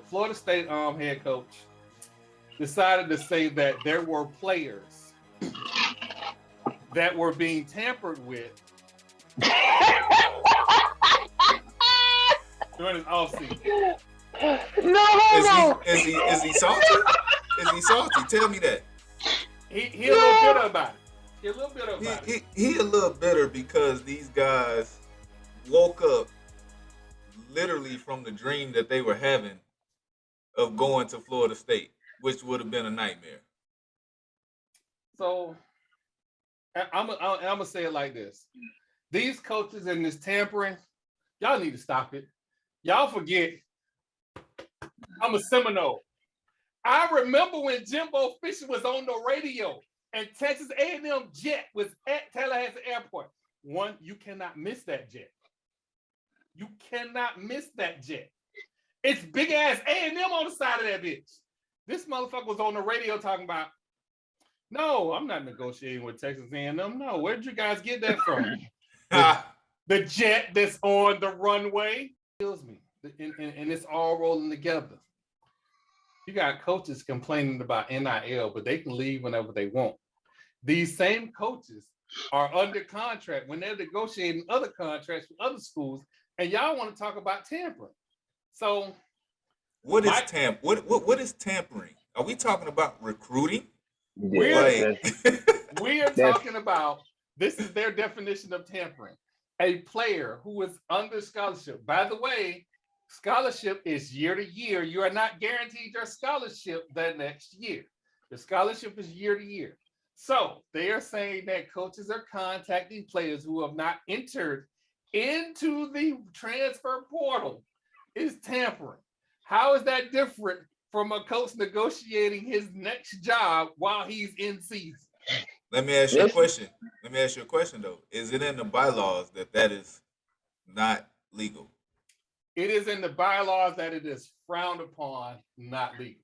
Florida State head coach decided to say that there were players that were being tampered with during his offseason. No. Is he salty? Is he salty? Tell me that. He a little bitter about it. He a little bitter about it. He a little bitter because these guys woke up literally from the dream that they were having of going to Florida State, which would have been a nightmare. So I'm gonna say it like this: these coaches and this tampering, y'all need to stop it. Y'all forget I'm a Seminole. I remember when Jimbo Fisher was on the radio and Texas A&M jet was at Tallahassee Airport. One, you cannot miss that jet. You cannot miss that jet. It's big ass A&M on the side of that bitch. This motherfucker was on the radio talking about, no, I'm not negotiating with Texas A&M. No, where'd you guys get that from? the jet that's on the runway kills me. And it's all rolling together. You got coaches complaining about NIL, but they can leave whenever they want. These same coaches are under contract when they're negotiating other contracts with other schools, and y'all want to talk about tampering. So what is what is tampering? Are we talking about recruiting? We are talking about, this is their definition of tampering. A player who is under scholarship. By the way, scholarship is year to year. You are not guaranteed your scholarship the next year. The scholarship is year to year. So they are saying that coaches are contacting players who have not entered into the transfer portal. Is tampering. How is that different from a coach negotiating his next job while he's in season? Let me ask you a question. Though. Is it in the bylaws that is not legal? It is in the bylaws that it is frowned upon, not legal.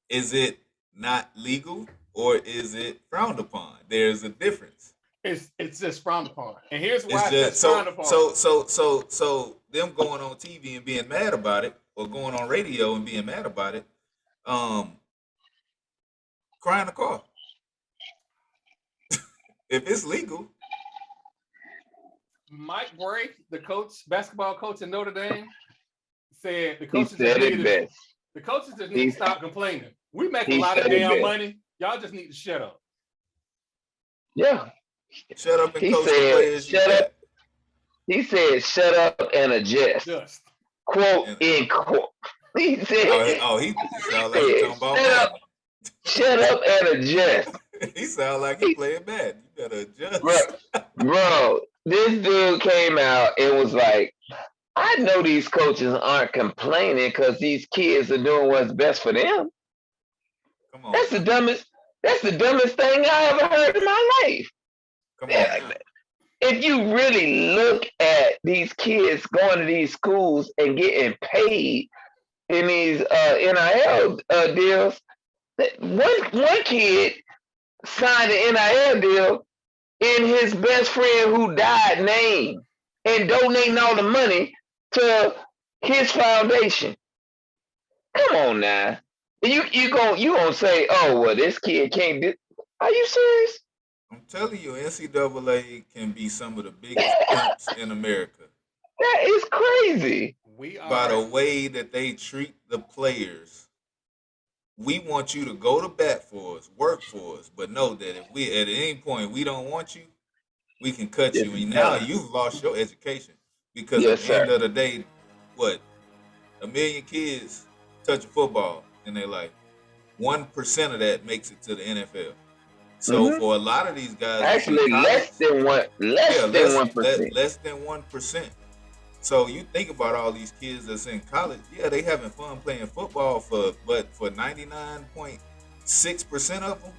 Is it not legal or is it frowned upon? There's a difference. It's just frowned upon. And here's why it's frowned upon. So them going on TV and being mad about it, or going on radio and being mad about it, crying the car. If it's legal. Mike Bray, the basketball coach in Notre Dame, said the coaches just need to stop complaining. We make a lot of damn money. Y'all just need to shut up. Yeah. Shut up and coach the players. Shut up. He said, "Shut up and adjust." Just. Quote in quote. He said, he sound like he's talking about shut up and adjust. He sound like he playing bad. You better adjust. Bro, this dude came out and was like, I know these coaches aren't complaining because these kids are doing what's best for them. Come on. That's the dumbest thing I ever heard in my life. Come on. If you really look at these kids going to these schools and getting paid in these NIL deals, one kid signed an NIL deal in his best friend who died name and donating all the money to his foundation. Come on now. You gonna say, oh well, this kid can't do. Are you serious? I'm telling you, NCAA can be some of the biggest pimps in America. That is crazy. By the way that they treat the players. We want you to go to bat for us, work for us, but know that if we at any point we don't want you, we can cut you. And now you've lost your education because at the end of the day, what? 1 million kids touch a football in their life. 1% of that makes it to the NFL. So for a lot of these guys, actually less than 1%. Less than 1%. So you think about all these kids that's in college, they having fun playing football for 99.6% of them,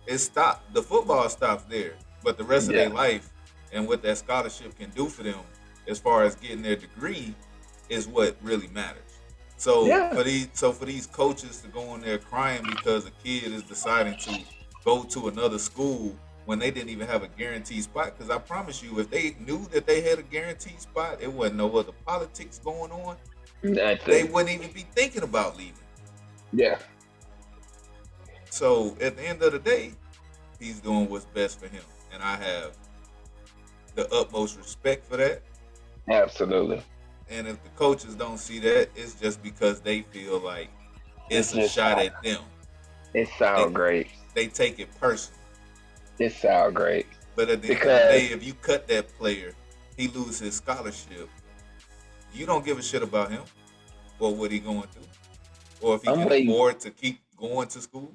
it stopped. The football stops there. But the rest of their life and what that scholarship can do for them as far as getting their degree is what really matters. So for these coaches to go in there crying because a kid is deciding to go to another school when they didn't even have a guaranteed spot, because I promise you, if they knew that they had a guaranteed spot, it wasn't no other politics going on, That's they it. wouldn't even be thinking about leaving. Yeah, So at the end of the day, he's doing what's best for him, and I have the utmost respect for that. absolutely. And if the coaches don't see that, it's just because they feel like It's it's a just shot at them. it They sound great. they take it personal. It sound great But at the end of the because day, if you cut that player, he loses his scholarship. You don't give a shit about him or what he going through, or if he I'm can waiting. afford to keep going to school.